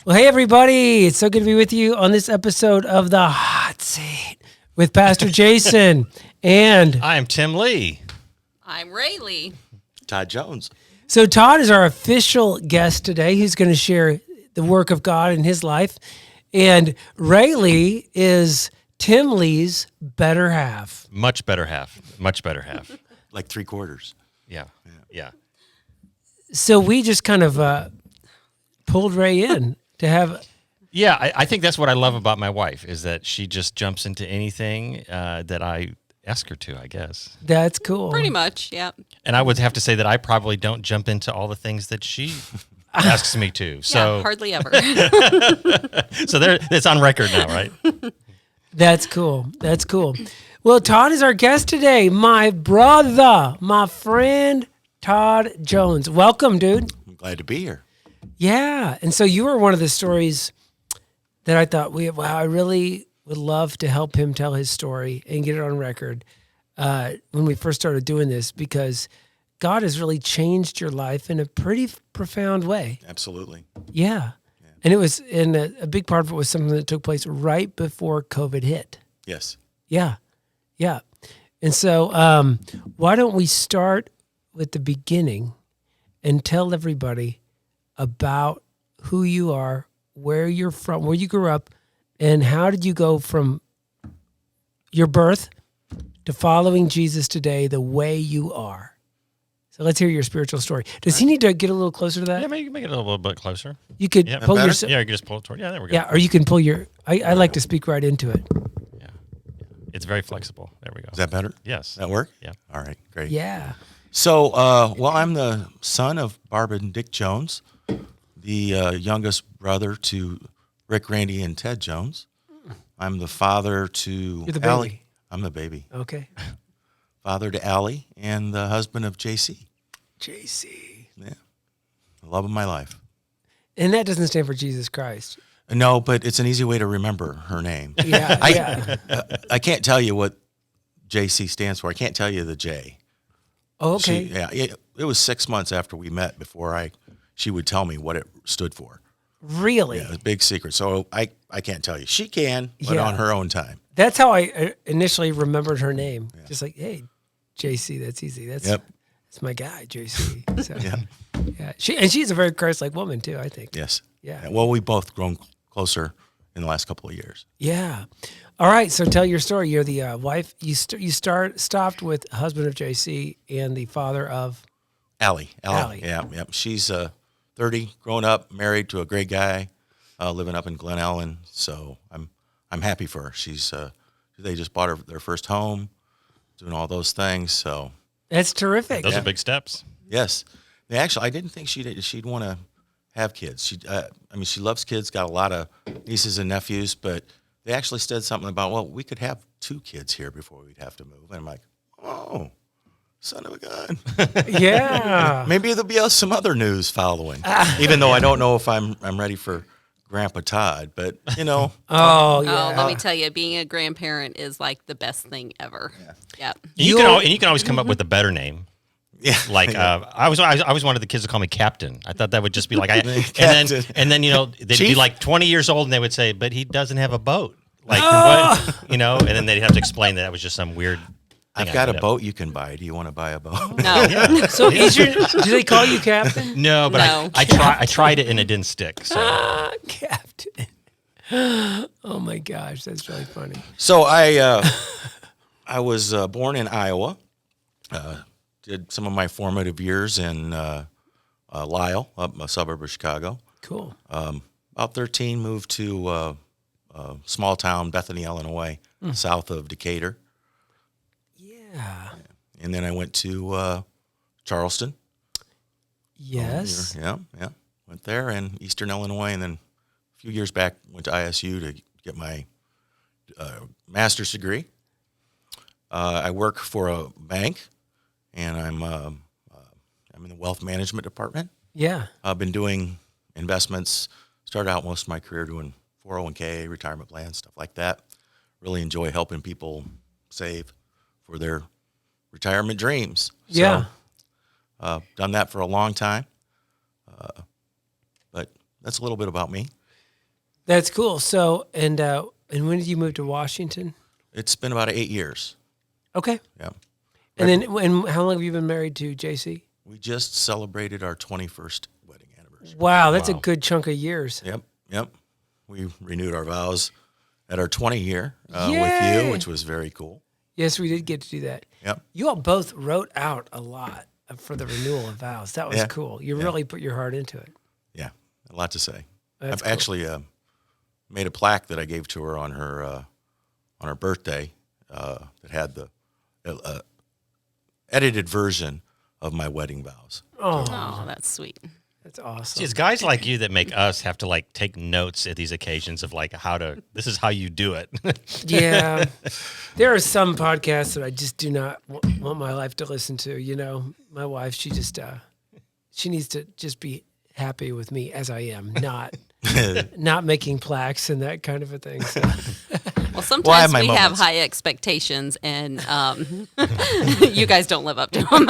Well, hey, everybody. It's so good to be with you on this episode of The Hot Seat with Pastor Jason. And I'm Tim Lee. I'm Rae Lee. Todd Jones. So Todd is our official guest today. He's going to share the work of God in his life. And Rae Lee is Tim Lee's better half. Much better half. Much better half. Like 3/4. Yeah. So we just kind of pulled Rae in to have... Yeah, I think that's what I love about my wife is that she just jumps into anything that I ask her to, I guess. That's cool. Pretty much, yeah. And I would have to say that I probably don't jump into all the things that she asks me to. So Yeah, hardly ever. so there, it's on record now, right? That's cool. That's cool. Well, Todd is our guest today. My brother, my friend, Todd Jones. Welcome, dude. I'm glad to be here. Yeah. And so you were one of the stories that I thought, I really would love to help him tell his story and get it on record when we first started doing this, because God has really changed your life in a pretty profound way. Absolutely. Yeah. And it was, a big part of it was something that took place right before COVID hit. Yes. Yeah. Yeah. And so why don't we start with the beginning and tell everybody about who you are, where you're from, where you grew up, and how did you go from your birth to following Jesus today the way you are? So let's hear your spiritual story. Does he need to get a little closer to that? Yeah, maybe make it a little bit closer. You could Yeah, pull better? your... Yeah, you can just pull it toward. Yeah, there we go. Yeah, or you can pull your... I like to speak right into it. Yeah. It's very flexible. There we go. Is that better? Yes. That work? Yeah. All right. Great. Yeah. So, I'm the son of Barb and Dick Jones, the youngest brother to Rick, Randy, and Ted Jones. I'm the father to You're the Allie. baby. I'm the baby. Okay. Father to Allie and the husband of JC. JC. Yeah. The love of my life. And that doesn't stand for Jesus Christ. No, but it's an easy way to remember her name. Yeah. I can't tell you what JC stands for. I can't tell you the J. Oh, okay. It was 6 months after we met before she would tell me what it stood for. Really? Yeah, it's a big secret. So I can't tell you. She can, but Yeah. on her own time. That's how I initially remembered her name. Just like, hey, JC, that's easy. That's my guy, JC. So, yeah. She's a very Christ-like woman too, I think. Yes. Yeah. Well, we've both grown closer in the last couple of years. Yeah. All right. So tell your story. You're the wife. You stopped with husband of JC and the father of Allie. Allie. Yeah. She's 30, grown up, married to a great guy, living up in Glen Ellen. So I'm happy for her. They just bought their first home, doing all those things. So That's terrific. Those are big steps. yes, I didn't think she'd want to have kids. She loves kids, got a lot of nieces and nephews, but they actually said something about, well, we could have 2 kids here before we'd have to move. And I'm like, oh, son of a gun. Yeah. Maybe there'll be some other news following, even though I don't know if I'm ready for Grandpa Todd, but Oh, yeah. Oh, let me tell you, being a grandparent is like the best thing ever. Yeah. You can always come up with a better name. yeah, Like I always wanted the kids to call me Captain. I thought that would just be like and then they'd be Chief? like 20 years old and they would say, but he doesn't have a boat. Like what? And then they'd have to explain that was just some weird thing. I've got a boat you can buy. Do you want to buy a boat? No. So do they call you Captain? No, but No. I tried it and it didn't stick. So Captain. Oh my gosh, that's really funny. So I was born in Iowa. Did some of my formative years in Lisle, up a suburb of Chicago. Cool. About 13, moved to a small town, Bethany, Illinois, south of Decatur. Yeah. And then I went to Charleston. Yes. Yeah. Went there in Eastern Illinois, and then a few years back went to ISU to get my master's degree. I work for a bank, and I'm in the wealth management department. Yeah. I've been doing investments. Started out most of my career doing 401k, retirement plans, stuff like that. Really enjoy helping people save for their retirement dreams. Yeah. So, done that for a long time. But that's a little bit about me. That's cool. So, and when did you move to Washington? It's been about 8 years. Okay. Yeah. And then, and how long have you been married to JC? We just celebrated our 21st wedding anniversary. Wow, that's a Wow. good chunk of years. Yep. We renewed our vows at our 20 year with Yay! you, which was very cool. Yes, we did get to do that. Yep. You all both wrote out a lot for the renewal of vows. That was Yeah. cool. You really put your heart into it. Yeah, a lot to say. That's I've cool. actually made a plaque that I gave to her on her birthday that had the edited version of my wedding vows. Oh, Oh, that's sweet. that's awesome. See, it's guys like you that make us have to like take notes at these occasions of like this is how you do it. Yeah. There are some podcasts that I just do not want my life to listen to. You know, my wife, she just, she needs to just be happy with me as I am, not making plaques and that kind of a thing. So. Well, sometimes my we have moments. high expectations, and you guys don't live up to them.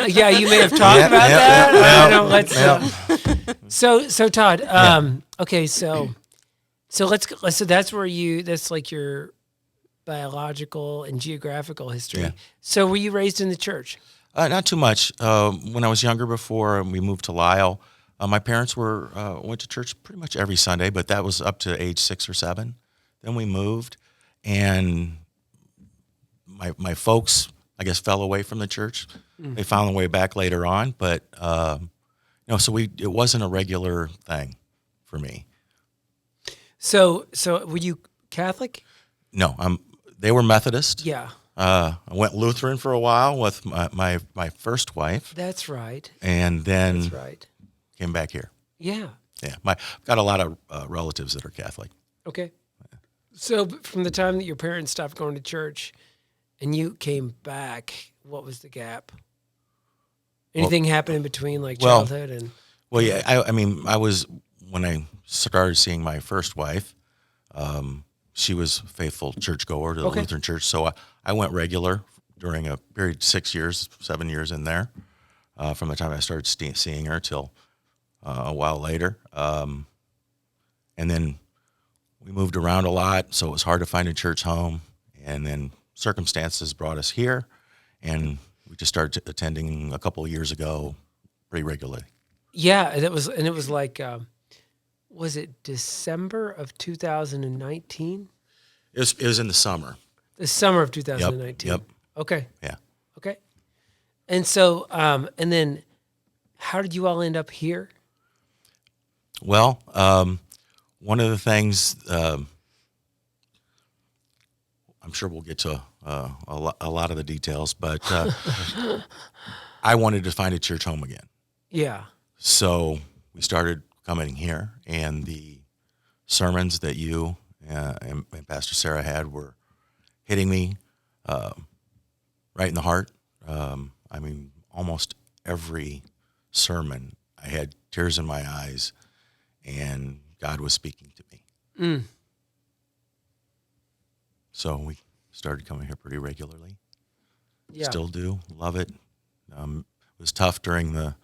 Yeah, you may have talked Yep, about yep, that. yep, I yep, don't know. Let's. yep. So Todd. Okay, so let's. So that's where that's like your biological and geographical history. Yeah. So were you raised in the church? Not too much. When I was younger, before we moved to Lyle, my parents went to church pretty much every Sunday, but that was up to age 6 or 7. Then we moved, and my folks, I guess, fell away from the church. They found their way back later on, but so it wasn't a regular thing for me. So were you Catholic? No, they were Methodist. Yeah, I went Lutheran for a while with my first wife, that's right. and then That's right. came back here. Yeah. Yeah, I've got a lot of relatives that are Catholic. Okay. So from the time that your parents stopped going to church and you came back, what was the gap? Anything happen in between, like well, childhood and? Well, yeah, I mean, when I started seeing my first wife, she was a faithful churchgoer to the Okay. Lutheran church, so I went regular during a period of 6 years, 7 years in there, from the time I started seeing her till a while later. And then we moved around a lot, so it was hard to find a church home. And then circumstances brought us here, and we just started attending a couple of years ago pretty regularly. Yeah, and it was like, was it December of 2019? It was in the summer. The summer of 2019. Yep. Okay. Yeah. Okay. And so, and then, how did you all end up here? Well, one of the things I'm sure we'll get to a lot of the details, but I wanted to find a church home again. Yeah. So we started coming here, and the sermons that you and Pastor Sarah had were hitting me right in the heart. I mean, almost every sermon, I had tears in my eyes, and God was speaking to me. Mm. So we started coming here pretty regularly. Yeah. Still do. Love it. It was tough during the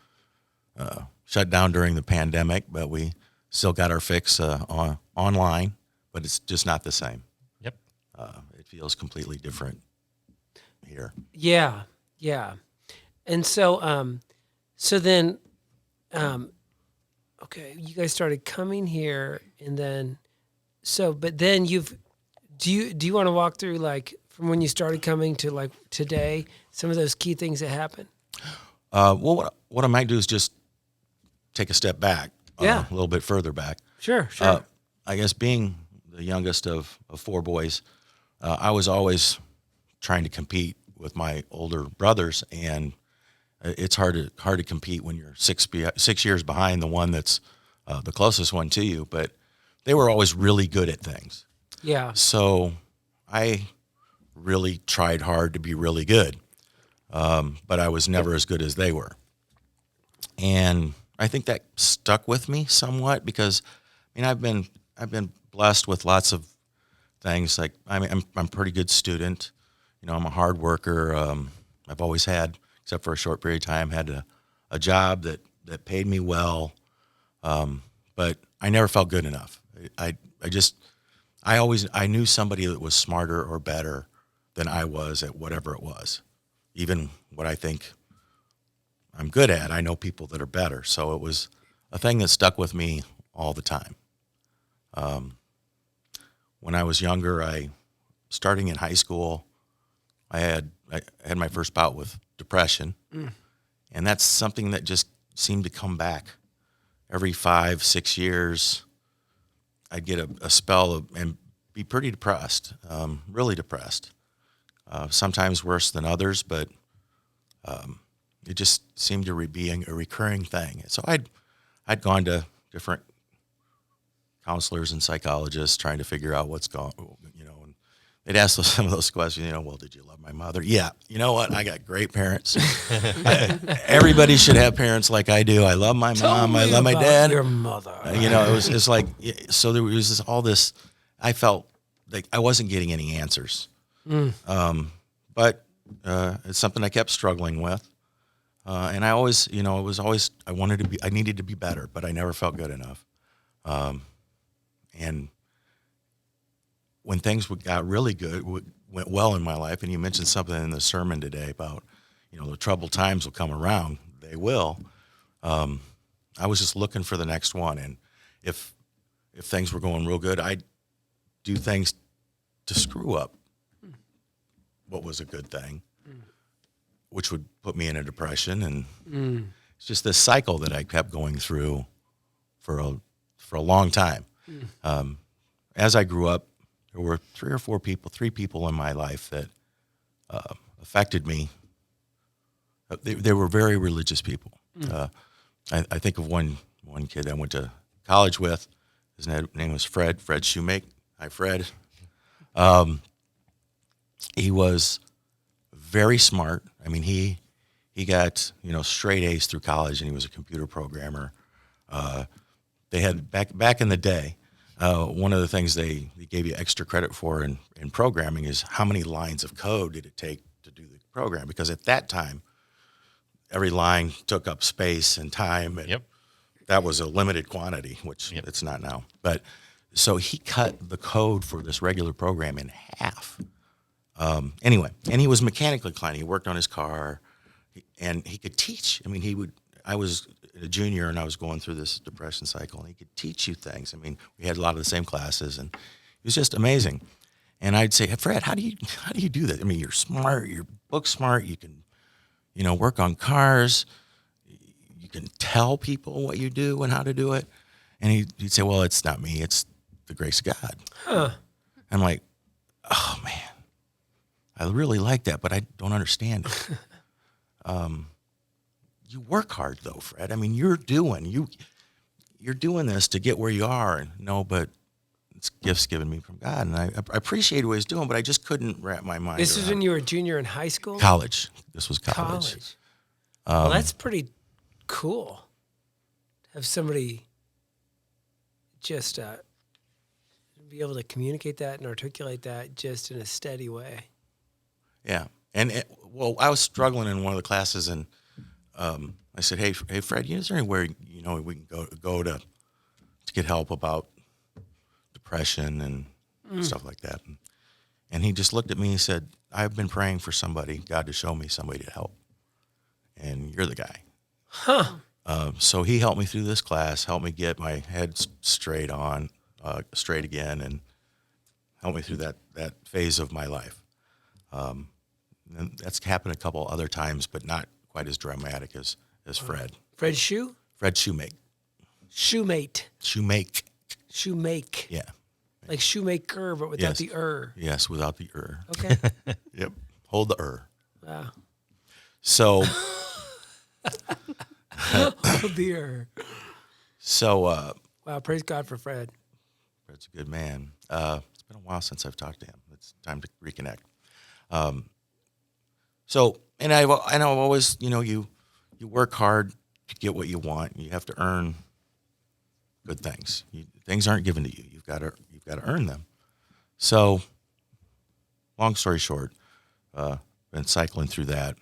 shutdown during the pandemic, but we still got our fix online, but it's just not the same. Yep. It feels completely different here. Yeah. Yeah. And so, so then, okay, you guys started coming here, and then, but then do you want to walk through, like, from when you started coming to like today, some of those key things that happened? Well, what I might do is just take a step back, Yeah. a little bit further back. Sure. Sure. I guess being the youngest of 4 boys, I was always trying to compete with my older brothers, and it's hard to compete when you're 6 years behind the one that's the closest one to you. But they were always really good at things, yeah. so I really tried hard to be really good, but I was never as good as they were, and I think that stuck with me somewhat because, I mean, I've been blessed with lots of things. Like, I mean, I'm a pretty good student. You know, I'm a hard worker. I've always had, except for a short period of time, had a job that paid me well. But I never felt good enough. I knew somebody that was smarter or better than I was at whatever it was. Even what I think I'm good at, I know people that are better. So it was a thing that stuck with me all the time. When I was younger, starting in high school, I had my first bout with depression, and that's something that just seemed to come back every 5-6 years. I'd get a spell and be pretty depressed, really depressed. Sometimes worse than others, but it just seemed to be a recurring thing. So I'd gone to different counselors and psychologists trying to figure out what's going, and they'd ask some of those questions, well, did you love my mother? Yeah. You know what? I got great parents. Everybody should have parents like I do. I love my mom. I love my dad. Your mother. It's like, so there was all this, I felt like I wasn't getting any answers. But it's something I kept struggling with. And I always, I needed to be better, but I never felt good enough. And when things got really good, went well in my life, and you mentioned something in the sermon today about, the troubled times will come around. They will. I was just looking for the next one. And if things were going real good, I'd do things to screw up what was a good thing, which would put me in a depression. And it's just this cycle that I kept going through for a long time. As I grew up, there were three people in my life that affected me. They were very religious people. I think of one kid I went to college with. His name was Fred Shoemake. Hi, Fred. He was very smart. I mean, he got straight A's through college, and he was a computer programmer. They had back in the day. One of the things they gave you extra credit for in programming is how many lines of code did it take to do the program? Because at that time, every line took up space and time, and that was a limited quantity, which it's not now. But so he cut the code for this regular program in half. Anyway, and he was mechanically inclined. He worked on his car, and he could teach. I mean, I was a junior, and I was going through this depression cycle, and he could teach you things. I mean, we had a lot of the same classes, and it was just amazing. And I'd say, hey, Fred, how do you do that? I mean, you're smart, you're book smart, you can, work on cars, you can tell people what you do and how to do it. And he'd say, well, it's not me, it's the grace of God. Huh. I'm like, oh man, I really like that, but I don't understand it. You work hard though, Fred. I mean, you're doing this to get where you are. And no, but it's gifts given me from God, and I appreciate what he's doing, but I just couldn't wrap my mind. This was around. when you were a junior in high school? College. This was college. Well, that's pretty cool. To have somebody just be able to communicate that and articulate that just in a steady way. Yeah. And I was struggling in one of the classes, and I said, hey, Fred, is there anywhere we can go to get help about depression and stuff like that? And he just looked at me and said, I've been praying for God to show me somebody to help, and you're the guy. Huh. So he helped me through this class, helped me get my head straight again, and helped me through that phase of my life. And that's happened a couple other times, but not quite as dramatic as Fred. Fred Shoe? Fred Shoemake. Shoemate. Shoemake. Shoemake. Yeah. Like shoemaker, but without Yes. the er. Yes, without the er. Okay. Yep. Hold the er. Wow. So. Oh, dear. So. Wow, praise God for Fred. Fred's a good man. It's been a while since I've talked to him. It's time to reconnect. So, and I've always, you work hard to get what you want. You have to earn good things. Things aren't given to you. You've got to earn them. So, long story short, been cycling through that.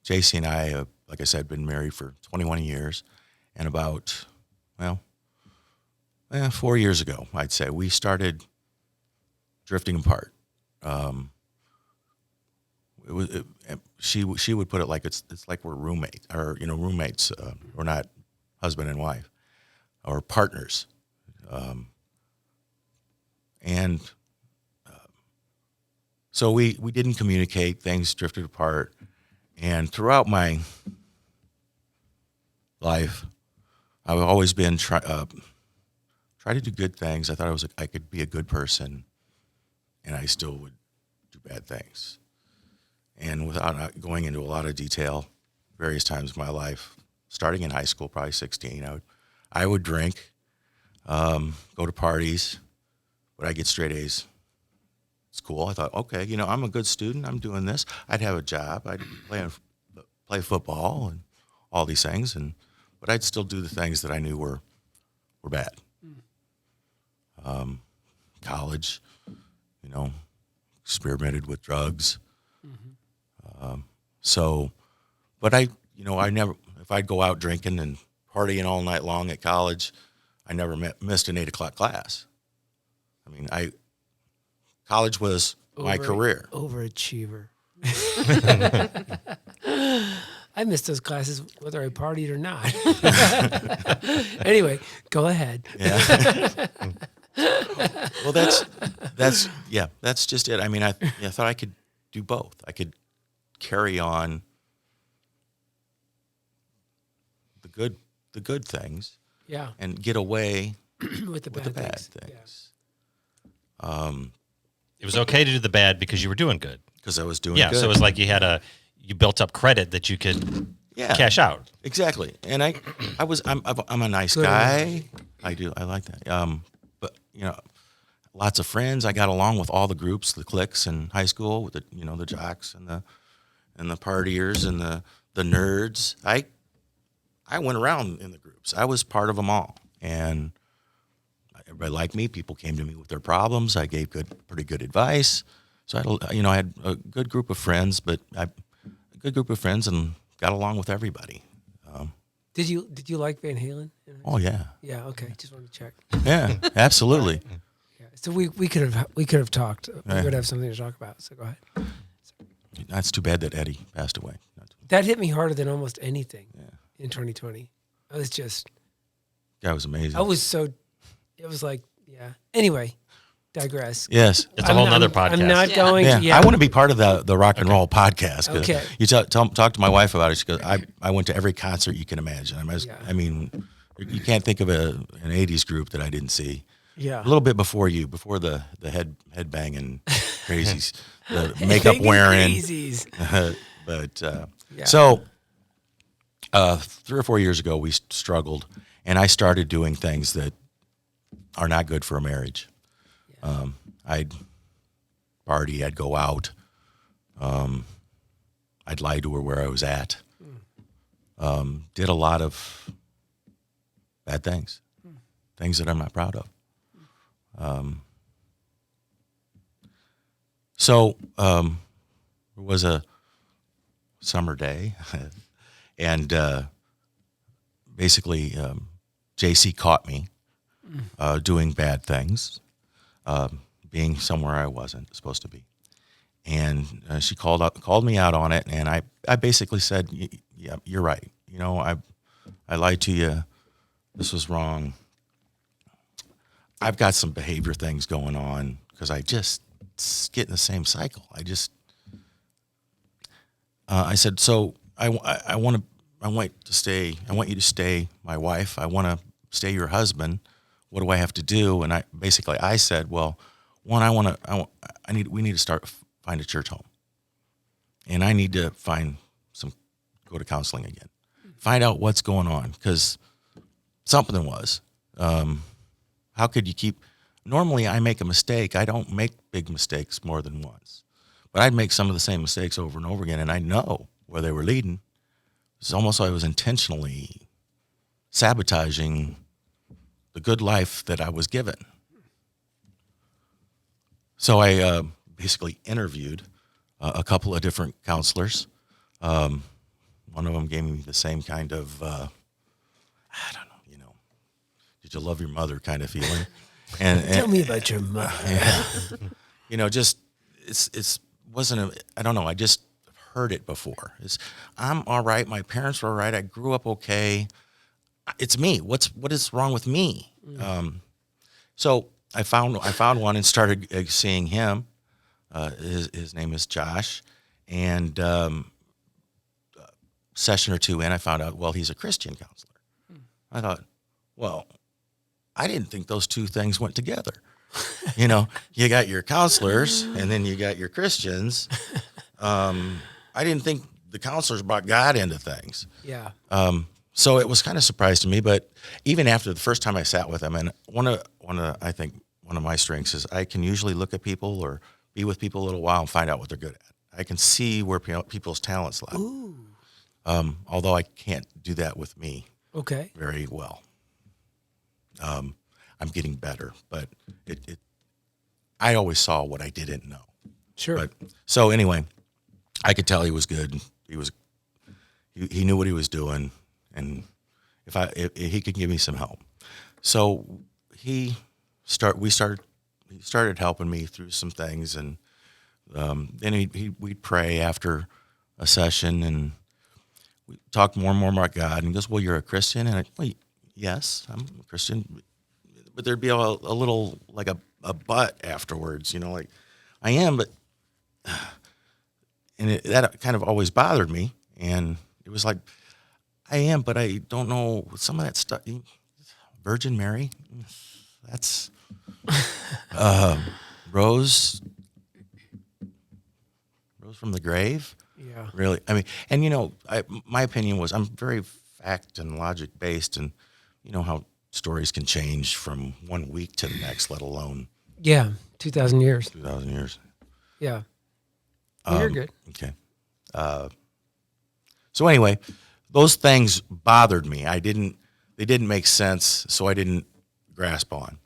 JC and I, like I said, been married for 21 years, and about 4 years ago, I'd say, we started drifting apart. She would put it like it's like we're roommates, or roommates. We're not husband and wife, or partners, and so we didn't communicate. Things drifted apart, and throughout my life, I've always been try to do good things. I thought I could be a good person, and I still would do bad things. And without going into a lot of detail, various times in my life, starting in high school, probably 16, I would drink, go to parties, but I get straight A's. It's cool. I thought, okay, I'm a good student. I'm doing this. I'd have a job. I'd play football and all these things, but I'd still do the things that I knew were bad. College, experimented with drugs. But I never, if I'd go out drinking and partying all night long at college, I never missed an 8 o'clock class. I mean, college was my career. Overachiever. I missed those classes whether I partied or not. Anyway, go ahead. Yeah. Well, that's just it. I mean, I thought I could do both. I could carry on the good things, and get away with the bad things. Yeah. It was okay to do the bad because you were doing good. Because I was doing good. So it was like you built up credit that you could cash out. Exactly. And I'm a nice guy. I like that. But lots of friends. I got along with all the groups, the cliques in high school, with the jocks and the partiers and the nerds. I went around in the groups. I was part of them all, and everybody liked me. People came to me with their problems. I gave pretty good advice. So I had a good group of friends, and got along with everybody. Did you like Van Halen? Oh yeah. Yeah. Okay. Just wanted to check. Yeah, absolutely. Yeah. So we could have talked. We would have something to talk about. So go ahead. That's too bad that Eddie passed away. That hit me harder than almost anything in 2020. I was just. That was amazing. It was like, Anyway, digress. Yes. It's a whole nother podcast. I'm not going to. I want to be part of the rock and roll podcast. Okay. You talk to my wife about it. She goes, I went to every concert you can imagine. I mean, you can't think of an 80s group that I didn't see. Yeah. A little bit before the head banging crazies, the makeup wearing. Crazies. But so 3 or 4 years ago, we struggled, and I started doing things that are not good for a marriage. I'd party, I'd go out, I'd lie to her where I was at. Did a lot of bad things, things that I'm not proud of. So it was a summer day, and basically JC caught me doing bad things, being somewhere I wasn't supposed to be. And she called me out on it, and I basically said, yeah, you're right. I lied to you. This was wrong. I've got some behavior things going on because I just get in the same cycle. I said, so I want you to stay my wife. I want to stay your husband. What do I have to do? And I said, well, one, we need to find a church home, and I need to go to counseling again, find out what's going on, because something was. How could you keep? Normally, I make a mistake. I don't make big mistakes more than once, but I'd make some of the same mistakes over and over again, and I know where they were leading. It's almost like I was intentionally sabotaging the good life that I was given. So I basically interviewed a couple of different counselors. One of them gave me the same kind of, did you love your mother kind of feeling. And Tell me about your mother. yeah, just it's wasn't I don't know. I just heard it before. I'm all right. My parents were all right. I grew up okay. It's me. What is wrong with me? So I found one and started seeing him. His name is Josh, and session or two in, I found out, well, he's a Christian counselor. I thought, well, I didn't think those two things went together. You got your counselors and then you got your Christians. I didn't think the counselors brought God into things. Yeah. So it was kind of surprise to me, but even after the first time I sat with him, and I think one of my strengths is I can usually look at people or be with people a little while and find out what they're good at. I can see where people's talents lie. Ooh. Although I can't do that with me Okay. very well. I'm getting better, but I always saw what I didn't know. Sure. But so anyway, I could tell he was good. He knew what he was doing, and if he could give me some help. So he started helping me through some things, and then we'd pray after a session, and we talked more and more about God. And he goes, "Well, you're a Christian?" And yes, I'm a Christian. But there'd be a little like a but afterwards, like I am, but and that kind of always bothered me. And it was like I am, but I don't know some of that stuff. Virgin Mary, that's Rose from the grave. Yeah. Really, I mean, and my opinion was I'm very fact and logic based, and how stories can change from 1 week to the next, let alone 2,000 years. 2,000 years. Yeah. Well, you're good. Okay. So anyway, those things bothered me. They didn't make sense, so I didn't grasp on.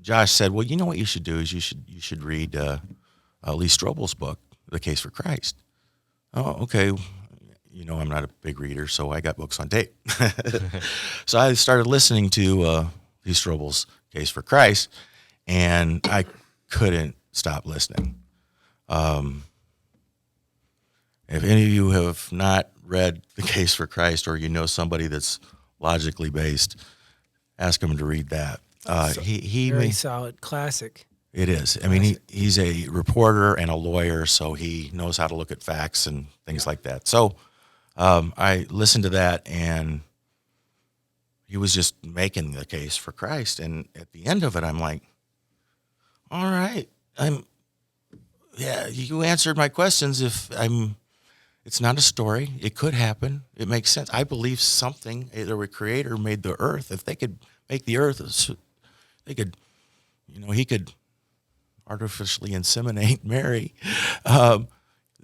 Josh said, "Well, you know what you should do is you should read Lee Strobel's book, The Case for Christ." Oh, okay. I'm not a big reader, so I got books on tape. So I started listening to Lee Strobel's Case for Christ, and I couldn't stop listening. If any of you have not read The Case for Christ, or somebody that's logically based, ask him to read that. He Very solid classic. It is. I mean, he's a reporter and a lawyer, so he knows how to look at facts and things like that. So I listened to that, and he was just making the case for Christ. And at the end of it, I'm like, all right, you answered my questions. It's not a story. It could happen. It makes sense. I believe something, either a creator made the earth. If they could make the earth, they could, he could artificially inseminate Mary.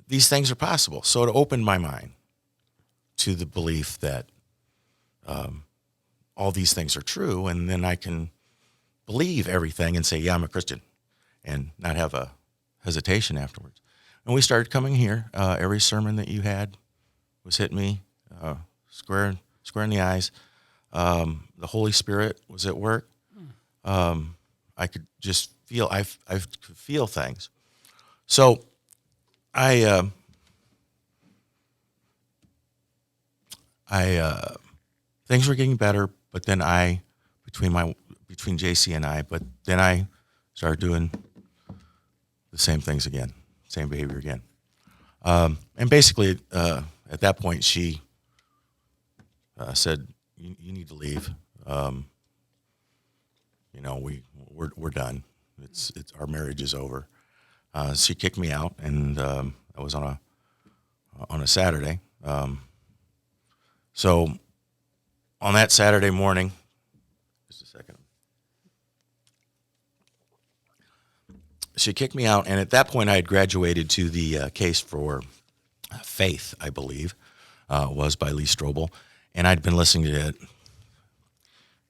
These things are possible. So it opened my mind to the belief that all these things are true, and then I can believe everything and say, yeah, I'm a Christian, and not have a hesitation afterwards. And we started coming here. Every sermon that you had was hitting me square in the eyes. The Holy Spirit was at work. I could just feel, I could feel things. So things were getting better, but then between JC and I, but then I started doing the same things again, same behavior again. And basically, at that point, she said, you need to leave. We're done. It's our marriage is over. She kicked me out, and that was on a Saturday. So on that Saturday morning, just a second, she kicked me out, and at that point I had graduated to the case for faith, I believe, was by Lee Strobel, and I'd been listening to it,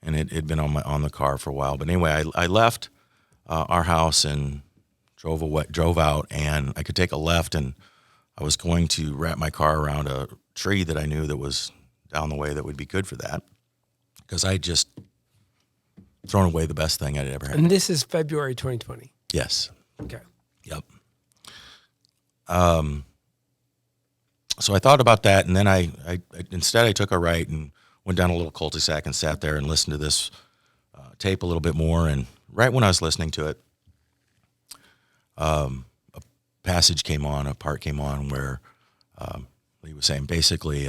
and it had been on the car for a while. But anyway, I left our house and drove out, and I could take a left, and I was going to wrap my car around a tree that I knew that was down the way that would be good for that, because I just thrown away the best thing I'd ever had. And this is February 2020. Yes. Okay. Yep. So I thought about that, and then I instead I took a right and went down a little cul-de-sac and sat there and listened to this tape a little bit more. And right when I was listening to it, a passage came on, a part came on where he was saying basically,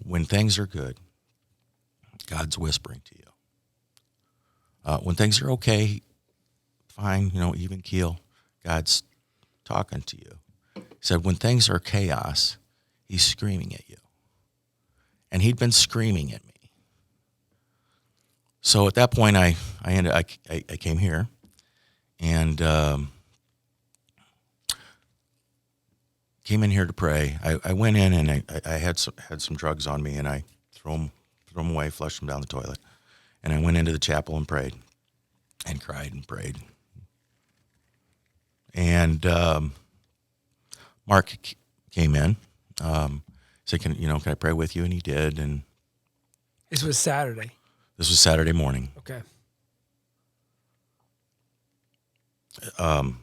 when things are good, God's whispering to you. When things are okay, fine, even keel, God's talking to you. He said, when things are chaos, he's screaming at you. And he'd been screaming at me. So at that point, I came here, and came in here to pray. I went in, and I had some drugs on me, and I threw them away, flushed them down the toilet. And I went into the chapel and prayed and cried and prayed. And Mark came in, said, can I pray with you? And he did. And This was Saturday. this was Saturday morning. Okay. And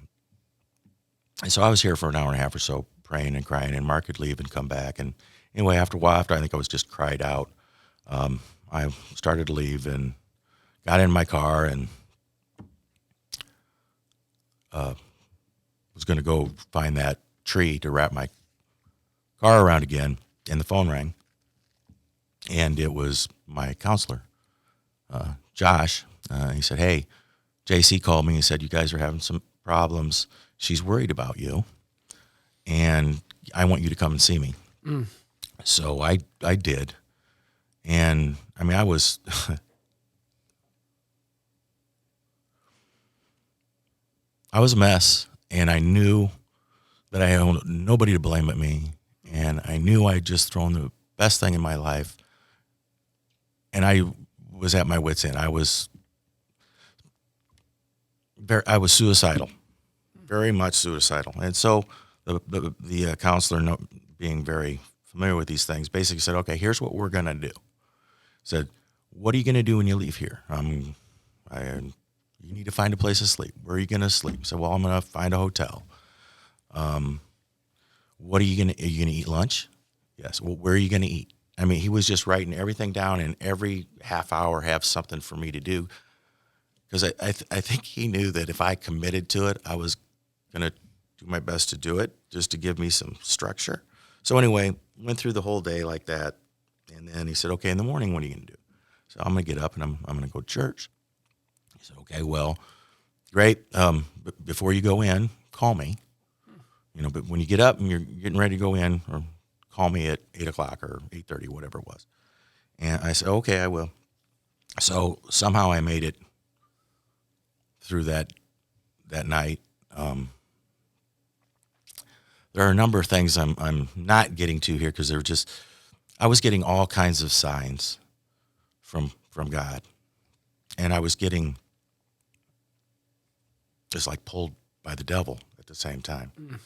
so I was here for an hour and a half or so praying and crying, and Mark would leave and come back. And anyway, after a while, after I think I was just cried out, I started to leave and got in my car and was going to go find that tree to wrap my car around again, and the phone rang. And it was my counselor, Josh. He said, hey, JC called me. He said, you guys are having some problems. She's worried about you, and I want you to come and see me. So I did. And I mean, I was, I was a mess, and I knew that I had nobody to blame but me. And I knew I had just thrown the best thing in my life. And I was at my wit's end. I was suicidal, very much suicidal. And so the counselor, being very familiar with these things, basically said, okay, here's what we're going to do. Said, what are you going to do when you leave here? You need to find a place to sleep. Where are you going to sleep? So, well, I'm going to find a hotel. What are you going to eat lunch? Yes. Well, where are you going to eat? I mean, he was just writing everything down, and every half hour have something for me to do. Because I think he knew that if I committed to it, I was going to do my best to do it, just to give me some structure. So anyway, went through the whole day like that. And then he said, okay, in the morning, what are you going to do? So I'm going to get up and I'm going to go to church. He said, okay, well, great. But before you go in, call me. But when you get up and you're getting ready to go in, or call me at 8 o'clock or 8:30, whatever it was. And I said, okay, I will. So somehow I made it through that night. There are a number of things I'm not getting to here, because I was getting all kinds of signs from God, and I was getting just like pulled by the devil at the same time.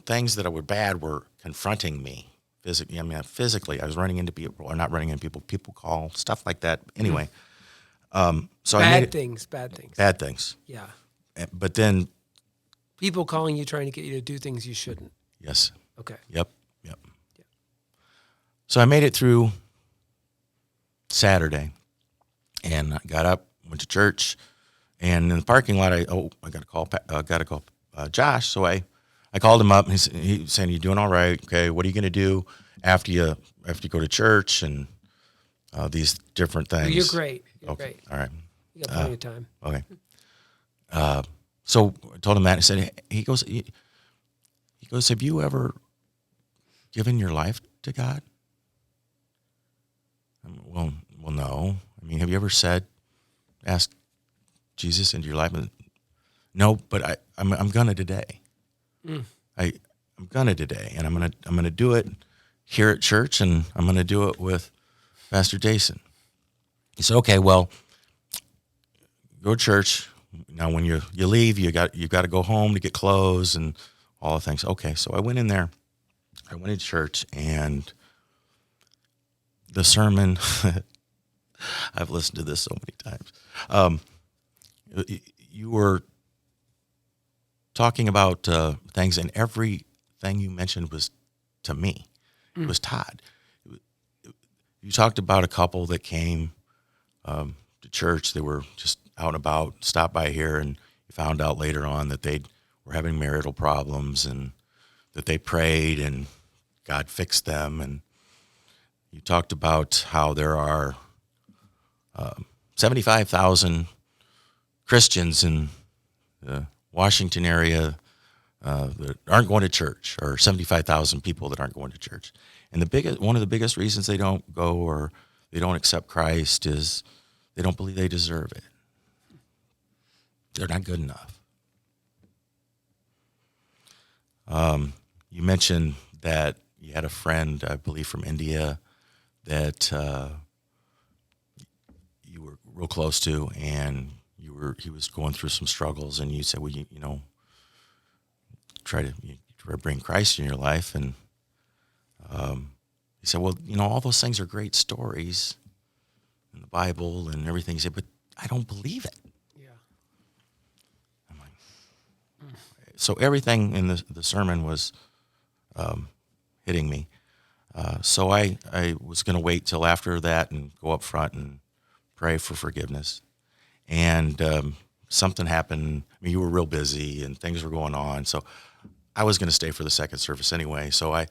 Things that were bad were confronting me physically. Physically, I was running into people, or not running into people. People call, stuff like that. Anyway, so Bad things. Bad things. Yeah. But then, People calling you, trying to get you to do things you shouldn't. yes, Okay. yep. So I made it through Saturday, and I got up, went to church, and in the parking lot, I got to call Josh. So I called him up, and he was saying, "You doing all right? Okay, what are you going to do after you go to church and these different things?" You're great. You're Okay, great. all right, You got plenty of time. okay. So I told him that. He goes, "Have you ever given your life to God?" Well, no. I mean, have you ever asked Jesus into your life? No, but I'm gonna today. I'm gonna today, and I'm gonna do it here at church, and I'm gonna do it with Pastor Jason. He said, "Okay, well, go to church. Now, when you leave, you got to go home to get clothes and all the things." Okay, so I went in there. I went to church, and the sermon, I've listened to this so many times. You were talking about things, and everything you mentioned was to me. It was Todd. You talked about a couple that came to church. They were just out and about, stopped by here, and you found out later on that they were having marital problems, and that they prayed and God fixed them. And you talked about how there are 75,000 Christians in the Washington area that aren't going to church, or 75,000 people that aren't going to church. And one of the biggest reasons they don't go or they don't accept Christ is they don't believe they deserve it. They're not good enough. You mentioned that you had a friend, I believe from India, that you were real close to, and he was going through some struggles, and you said, well, you try to bring Christ in your life. And he said, well, all those things are great stories in the Bible and everything. He said, but I don't believe it. Yeah. I'm like, so everything in the sermon was hitting me. So I was going to wait till after that and go up front and pray for forgiveness. And something happened. I mean, you were real busy and things were going on. So I was going to stay for the second service anyway. So I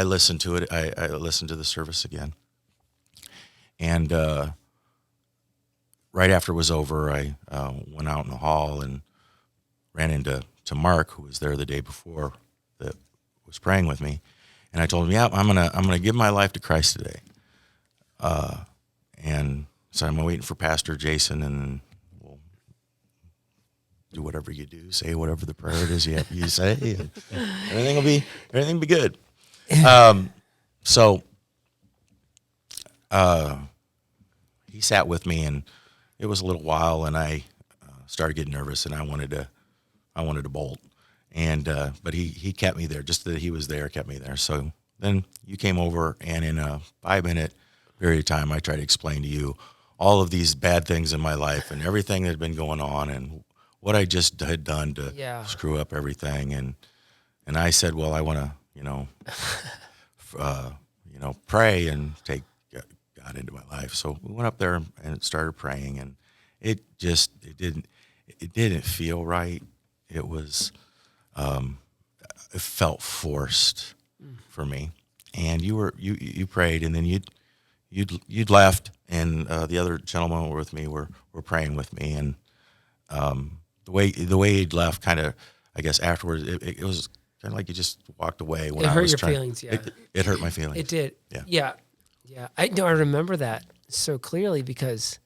listened to it. I listened to the service again. And right after it was over, I went out in the hall and ran into Mark, who was there the day before, that was praying with me. And I told him, yeah, I'm gonna give my life to Christ today. And so I'm waiting for Pastor Jason, and we'll do whatever you do, say whatever the prayer it is you say, and everything will be good. So he sat with me, and it was a little while, and I started getting nervous, and I wanted to bolt. And but he kept me there. Just that he was there kept me there. So then you came over, and in a 5-minute period of time, I tried to explain to you all of these bad things in my life and everything that had been going on and what I just had done to screw up everything. And I said, well, I want to, pray and take God into my life. So we went up there and started praying, and it didn't feel right. It was, it felt forced for me. And you prayed, and then you'd left, and the other gentlemen were with me, were praying with me, and the way he'd left, kind of, I guess afterwards, it was kind of like you just walked away. When it hurt I was your feelings, yeah. It hurt my feelings. It did. Yeah. I know. I remember that so clearly because,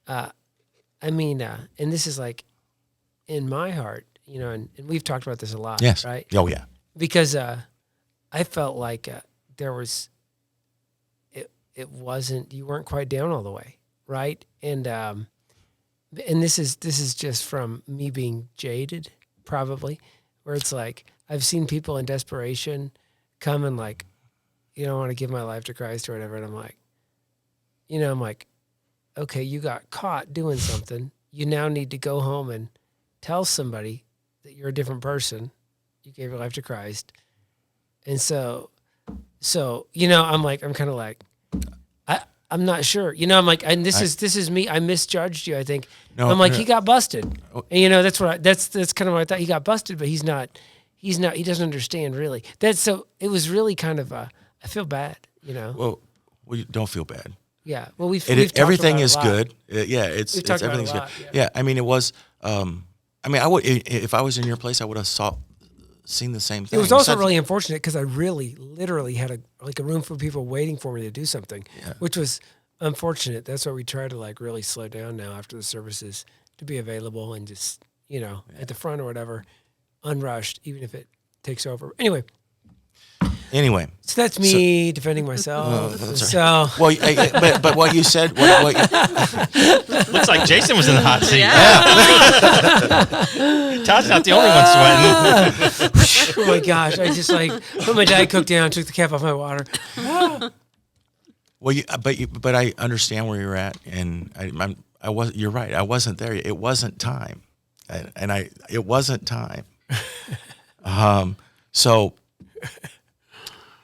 and this is like in my heart, and we've talked about this a lot, Yes. right? Oh yeah. Because I felt like there was, it wasn't, you weren't quite down all the way, right? And this is just from me being jaded, probably, where it's like I've seen people in desperation come and like, I want to give my life to Christ or whatever, and I'm like, okay, you got caught doing something. You now need to go home and tell somebody that you're a different person. You gave your life to Christ. And so, I'm kind of like, I'm not sure, I'm like, and this is me. I misjudged you, I think. No, I'm like, no. he got busted. And that's kind of what I thought. He got busted, but he doesn't understand really. It was really kind of I feel bad, Well, you don't feel bad. Yeah. Well, we've everything talked is about it a lot. good. It's We've talked about it everything's a lot, good. yeah. I mean, it was. I would, if I was in your place, I would have seen the same thing. It was also really unfortunate because I really, literally had a room full of people waiting for me to do something, which was unfortunate. That's why we try to really slow down now after the services to be available and just at the front or whatever, unrushed, even if it takes over. Anyway, Anyway, So that's me defending myself. that's So well, but what you said, what Looks like Jason was in the hot seat. Yeah. Todd's not the only one sweating. oh my gosh, I just like put my Diet Coke down, took the cap off my water. well, but I understand where you're at, and I was. You're right. I wasn't there. It wasn't time, it wasn't time. So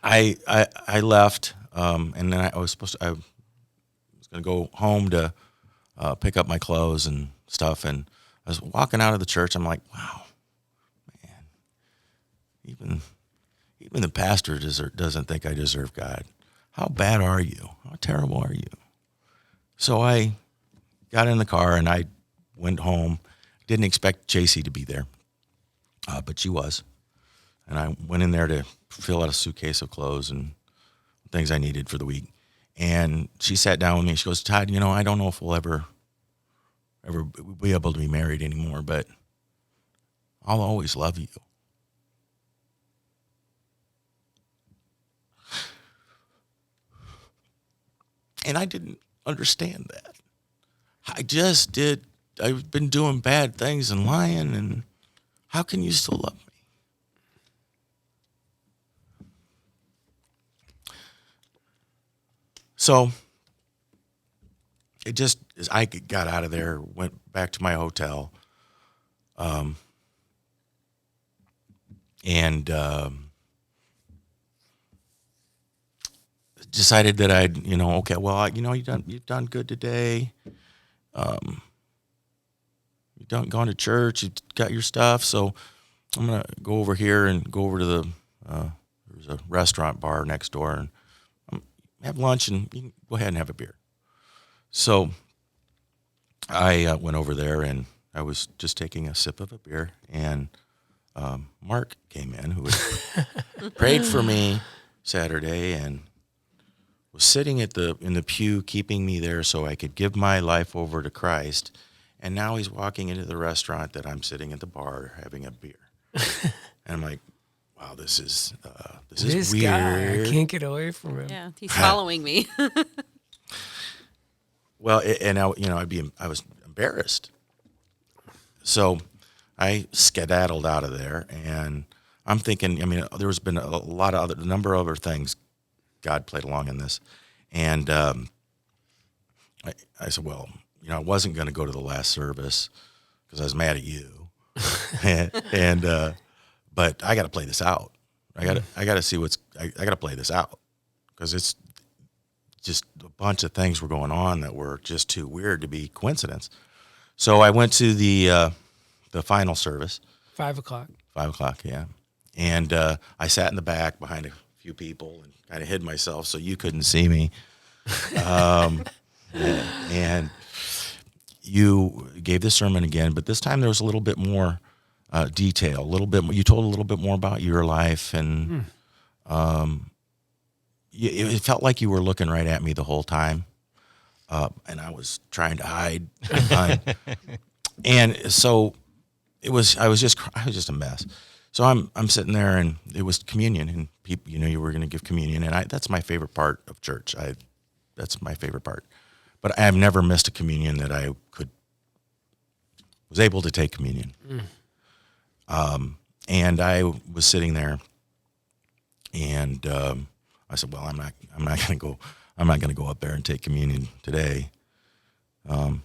I left, and then I was going to go home to pick up my clothes and stuff, and I was walking out of the church. I'm like, wow, man, even the pastor doesn't think I deserve God. How bad are you? How terrible are you? So I got in the car and I went home. Didn't expect JC to be there, but she was. And I went in there to fill out a suitcase of clothes and things I needed for the week. And she sat down with me. She goes, Todd, I don't know if we'll ever be able to be married anymore, but I'll always love you. And I didn't understand that. I've been doing bad things and lying, and how can you still love me? So it just, as I got out of there, went back to my hotel, and decided that I'd, okay, well, you've done good today. You've gone to church, you've got your stuff, so I'm gonna go over here and go over to there's a restaurant bar next door and have lunch, and you can go ahead and have a beer. So I went over there, and I was just taking a sip of a beer, and Mark came in, who had prayed for me Saturday and was sitting in the pew, keeping me there so I could give my life over to Christ. And now he's walking into the restaurant that I'm sitting at the bar having a beer. And I'm like, wow, this is This weird. guy, I can't get away from him. Yeah, he's following me. Well, and I was embarrassed. So I skedaddled out of there, and I'm thinking, there's been a number of other things God played along in this. And I said, well, I wasn't going to go to the last service because I was mad at you. But I got to play this out. I got to see I got to play this out because it's just a bunch of things were going on that were just too weird to be coincidence. So I went to the final service. 5 o'clock. 5 o'clock, yeah. And I sat in the back behind a few people and kind of hid myself so you couldn't see me. And you gave the sermon again, but this time there was a little bit more detail, you told a little bit more about your life, and it felt like you were looking right at me the whole time, and I was trying to hide. And so I was just a mess. So I'm sitting there, and it was communion, and people, you were going to give communion, and that's my favorite part of church. That's my favorite part. But I have never missed a communion that I was able to take communion. And I was sitting there, and I said, "Well, I'm not going to go up there and take communion today." And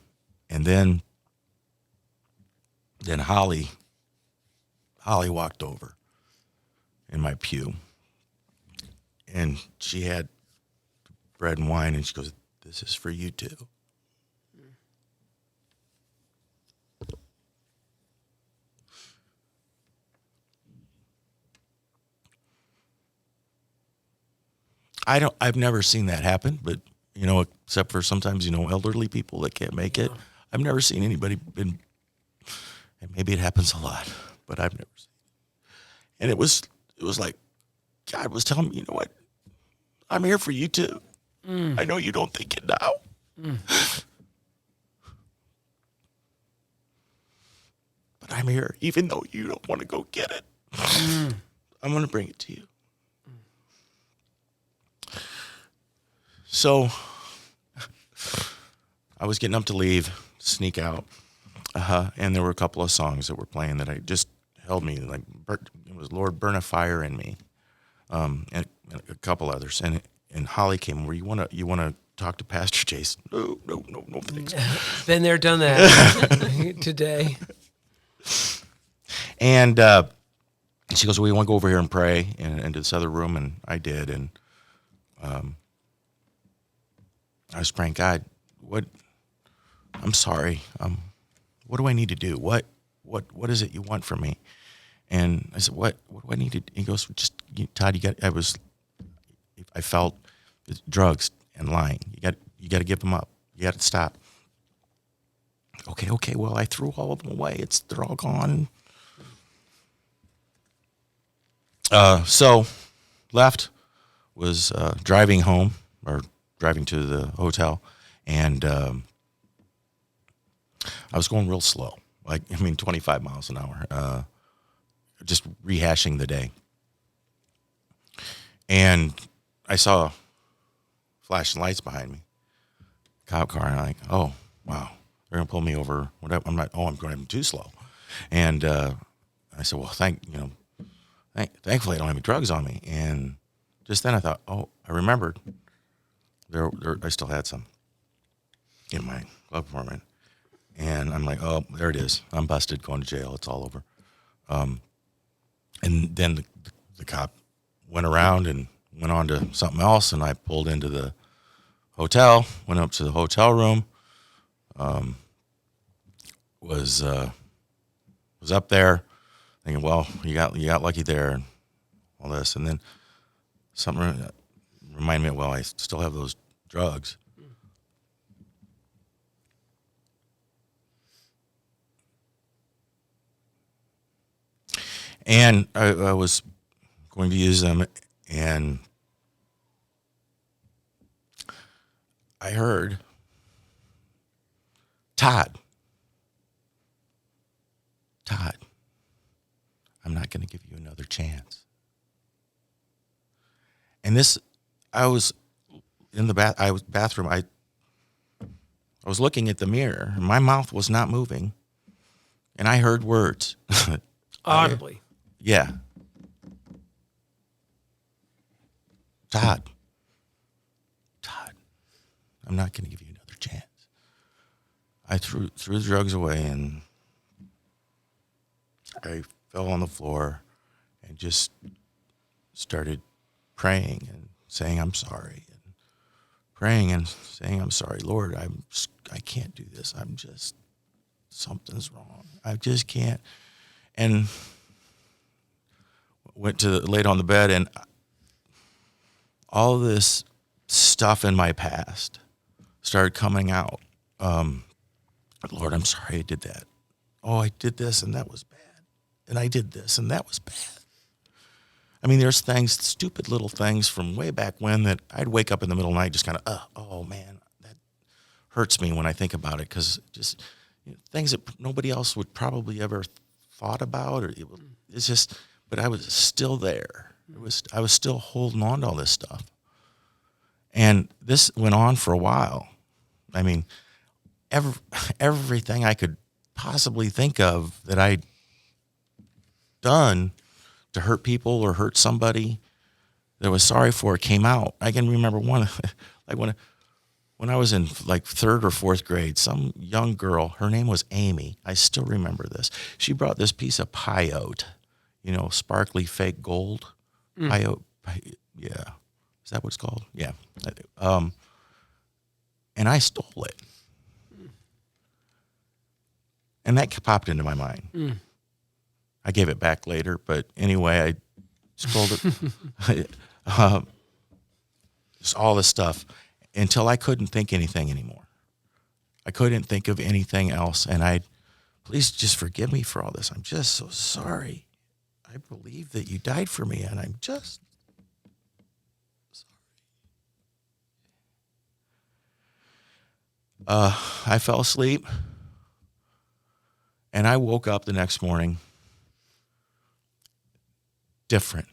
then Holly walked over in my pew, and she had bread and wine, and she goes, "This is for you too." I've never seen that happen, but except for sometimes elderly people that can't make it. I've never seen anybody and maybe it happens a lot, but I've never seen it. And it was like God was telling me, you know what? I'm here for you too. I know you don't think it now. But I'm here, even though you don't want to go get it. I'm going to bring it to you. So I was getting up to leave, sneak out, and there were a couple of songs that were playing that I just held me, like, it was Lord, Burn a Fire in Me, and a couple others. And Holly came over. You want to talk to Pastor Jason? No, thanks. Been there, done that today. And she goes, well, we want to go over here and pray into this other room. And I did. And I was praying, God, I'm sorry. What do I need to do? What is it you want from me? And I said, what do I need to do? He goes, Todd, I felt drugs and lying. You got to give them up. You got to stop. Okay. Well, I threw all of them away. They're all gone. So left, was driving home or driving to the hotel, and I was going real slow, 25 miles an hour, just rehashing the day. And I saw flashing lights behind me, cop car, and I'm like, oh, wow, they're going to pull me over. Whatever. I'm going too slow. And I said, well, thankfully I don't have any drugs on me. And just then I thought, I remembered I still had some in my glove compartment. And I'm like, oh, there it is. I'm busted, going to jail. It's all over. And then the cop went around and went on to something else, and I pulled into the hotel, went up to the hotel room, was up there thinking, well, you got lucky there and all this. And then something reminded me, well, I still have those drugs. And I was going to use them, and I heard, Todd, I'm not going to give you another chance. And I was in the bathroom. I was looking at the mirror, and my mouth was not moving, and I heard words. Audibly. Yeah. Todd, I'm not going to give you another chance. I threw the drugs away, and I fell on the floor and just started praying and saying, I'm sorry, and praying and saying, I'm sorry, Lord, I can't do this. Something's wrong. I just can't. And laid on the bed, and all this stuff in my past started coming out. Lord, I'm sorry I did that. Oh, I did this, and that was bad. And I did this, and that was bad. I mean, there's stupid little things from way back when that I'd wake up in the middle of the night just kind of, oh, man, that hurts me when I think about it, because just things that nobody else would probably ever thought about, or it's just, but I was still there. I was still holding on to all this stuff. And this went on for a while. I mean, everything I could possibly think of that I'd done to hurt people or hurt somebody that I was sorry for came out. I can remember one, like when I was in like 3rd or 4th grade, some young girl, her name was Amy. I still remember this. She brought this piece of peyote, sparkly fake gold. Peyote, yeah. Is that what it's called? Yeah. And I stole it. And that popped into my mind. I gave it back later, but anyway, I stole it. Just all this stuff until I couldn't think anything anymore. I couldn't think of anything else. And please just forgive me for all this. I'm just so sorry. I believe that you died for me, and I'm just sorry. I fell asleep, and I woke up the next morning different.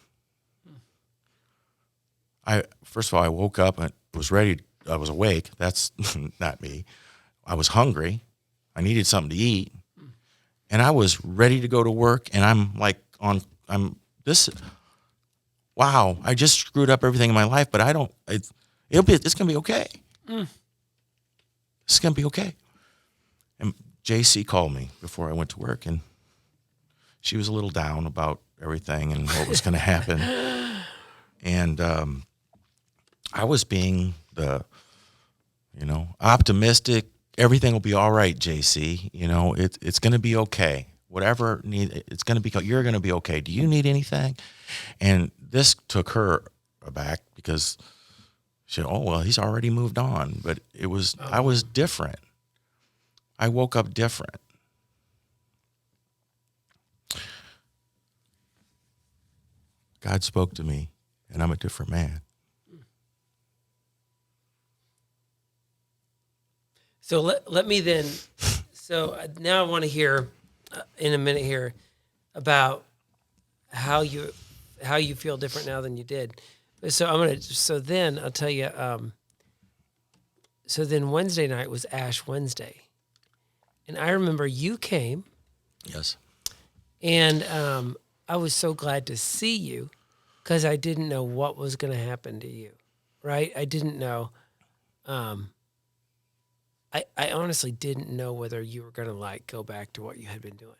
First of all, I woke up and was ready was awake. That's not me. I was hungry. I needed something to eat, and I was ready to go to work. And wow, I just screwed up everything in my life, but it's gonna be okay. It's gonna be okay. And JC called me before I went to work, and she was a little down about everything and what was going to happen. And I was being optimistic. Everything will be all right, JC. It's going to be okay. Whatever it's going to be. You're going to be okay. Do you need anything? And this took her aback because she said, "Oh well, he's already moved on." But I was different. I woke up different. God spoke to me, and I'm a different man. So let me then. So now I want to hear in a minute here about how you feel different now than you did. So then I'll tell you. So then Wednesday night was Ash Wednesday, and I remember you came. Yes. And I was so glad to see you because I didn't know what was going to happen to you, right? I didn't know. I honestly didn't know whether you were going to go back to what you had been doing,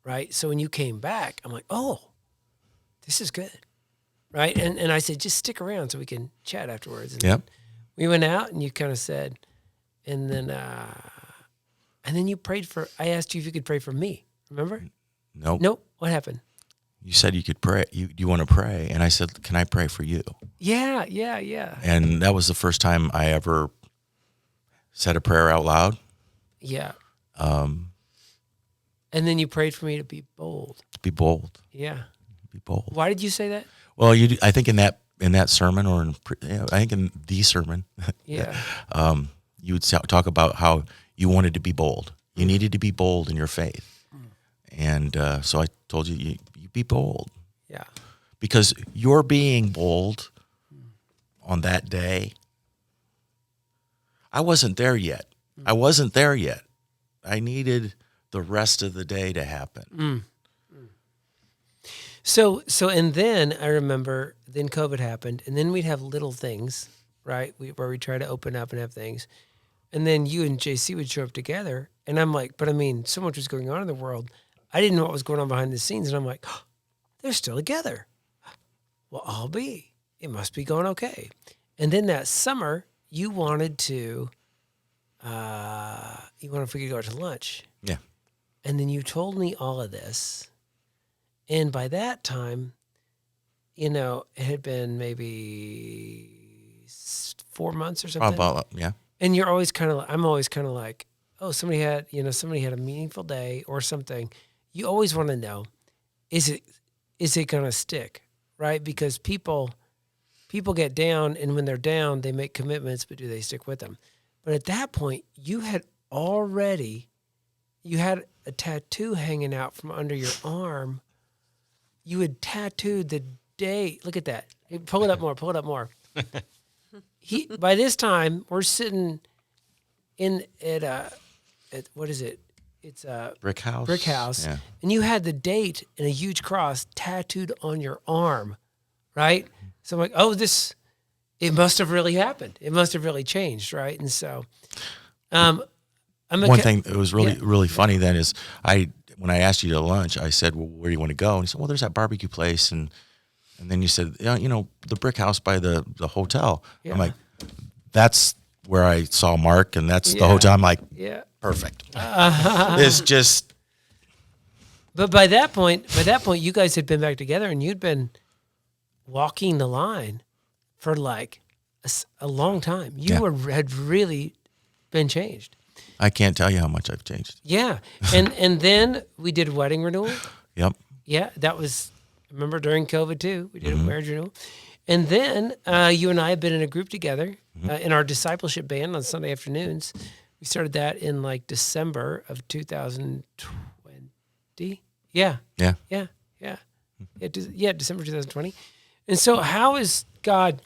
right? So when you came back, I'm like, oh, this is good, right? And I said, just stick around so we can chat afterwards. And Yep. we went out and you kind of said, and then you prayed for. I asked you if you could pray for me. Remember? Nope. What happened? You said you could pray. You want to pray, and I said, "Can I pray for you?" Yeah. And that was the first time I ever said a prayer out loud. Yeah. And then you prayed for me to be bold. To be bold. Yeah. Be bold. Why did you say that? Well, I think in that sermon, or I think in the sermon, Yeah. you would talk about how you wanted to be bold. You needed to be bold in your faith. And so I told you, you be bold. Yeah. Because you're being bold on that day. I wasn't there yet. I needed the rest of the day to happen. So and then I remember then COVID happened, and then we'd have little things, right? Where we try to open up and have things. And then you and JC would show up together, and I'm like, but I mean, so much was going on in the world. I didn't know what was going on behind the scenes, and I'm like, oh, they're still together. Well, I'll be. It must be going okay. And then that summer, you wanted to if we could go out to lunch. Yeah. And then you told me all of this. And by that time, it had been maybe 4 months or something. Yeah. And you're always I'm always kind of like, oh, somebody had a meaningful day or something. You always want to know, is it going to stick, right? Because people get down, and when they're down, they make commitments, but do they stick with them? But at that point, you had a tattoo hanging out from under your arm. You had tattooed the day. Look at that. Hey, pull it up more. By this time, we're sitting at what is it? It's a Brick house. Yeah. Yeah. And you had the date and a huge cross tattooed on your arm, right? So I'm like, oh, it must have really happened. It must have really changed, right? And so, one thing that was really funny then is when I asked you to lunch, I said, well, where do you want to go? And he said, well, there's that barbecue place. And then you said, the brick house by the hotel. Yeah. I'm like, that's where I saw Mark, and that's the hotel. I'm like, yeah, perfect. It's just. But by that point, you guys had been back together, and you'd been walking the line for like a long time. You had really been changed. I can't tell you how much I've changed. Yeah. And then we did wedding renewal. Yep. Yeah, that was, remember during COVID too, we did a marriage renewal. And then you and I have been in a group together in our discipleship band on Sunday afternoons. We started that in like December of 2020. Yeah, December 2020. And so how has God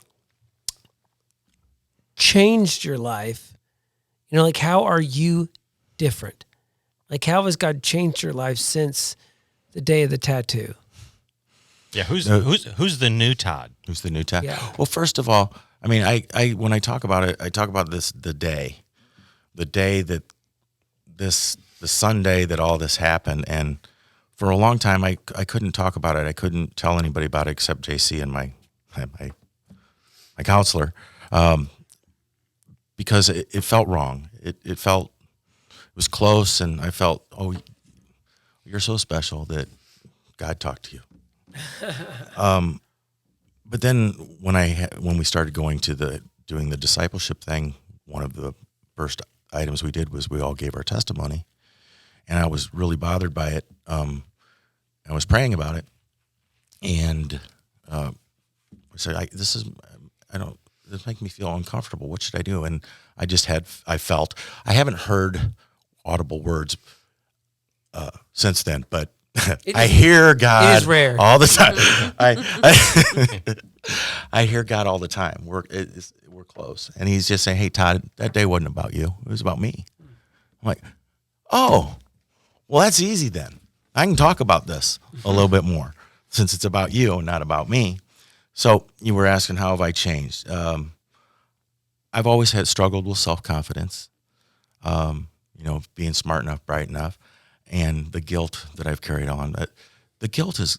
changed your life, like how are you different? Like how has God changed your life since the day of the tattoo? Yeah, who's the new Todd? Who's the new Todd? Yeah. Well, first of all, I mean, I when I talk about it, I talk about the day that the Sunday that all this happened, and for a long time I couldn't talk about it. I couldn't tell anybody about it except JC and my counselor, because it felt wrong. It was close, and I felt, oh, you're so special that God talked to you. But then when we started going to doing the discipleship thing, one of the first items we did was we all gave our testimony, and I was really bothered by it. I was praying about it, and I said, "This makes me feel uncomfortable. What should I do?" And I haven't heard audible words since then, but I hear God. It is rare. All the time. I hear God all the time. We're close, and He's just saying, "Hey, Todd, that day wasn't about you. It was about me." I'm like, "Oh, well, that's easy then. I can talk about this a little bit more since it's about you and not about me." So you were asking, how have I changed? I've always struggled with self-confidence, being smart enough, bright enough, and the guilt that I've carried on. The guilt is